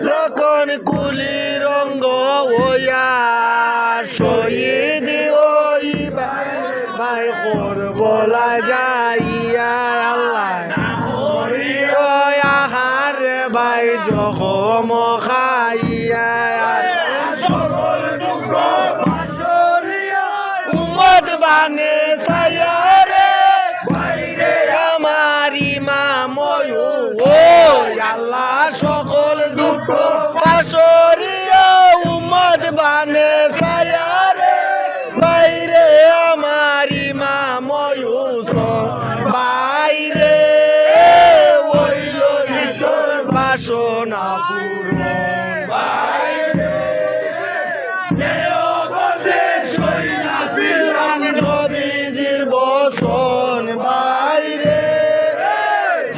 যখন কুলি রঙ্গ ওয়া শহীদ ওই ভাই বলা যাইয়া আল্লাহ আহার ভাই জখম খাইয়া উম্মত বানে সায়ারে আমার ইমাম ও আল্লাহ সকল দুঃখ পাশরিয়া উম্মত বানে সায়ারে বাইরে আমার ইমাম বাইরে ওইল বাসনা পূর্ণ নবীজির বচন বাইরে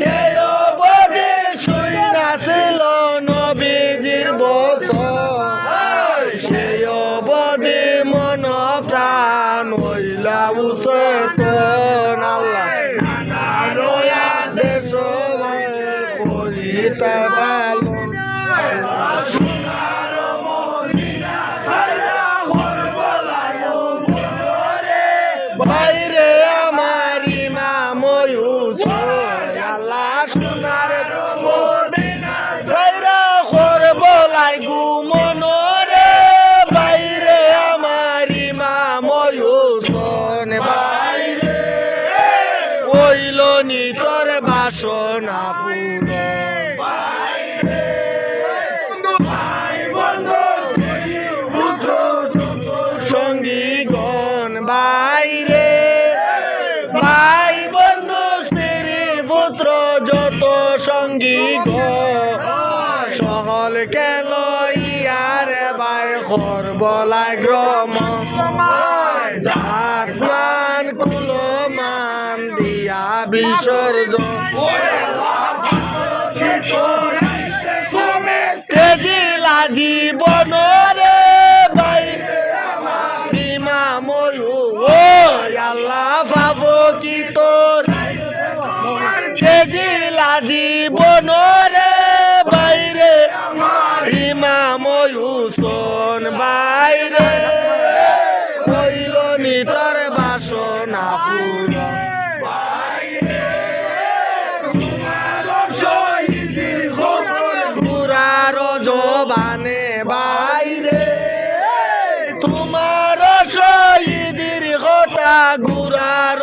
সেই অবধি শুইনাছিল নবীজির বচন সেই অবধি মন প্রাণ হইলা উচেতন আল্লাহ দেশ করিতে পালন বাইরে আমার ইমাম আল্লাহ সোনার সাইরা করব লাগু মনরে বাইরে আমার ইমাম বাইরে ওইল নিতর বাসনা পূর্ণ সঙ্গীগণ বাইরে ভাই বন্ধু স্ত্রী পুত্র যত সঙ্গী সহল কেল ইয়ারে ভাই করব গ্রম মান কুলো মান দিয়া বিসর্জন তেজিলা জীবন রে ভাই আল্লাহ পাব কি তোর তেজিলা জীবন রে বাইরে ইমাম হুসেন বাইরে হইল নিতর বাসনা পূর্ণ পুরার জবানে বাইরে তোমার শহীদের কথা গুরার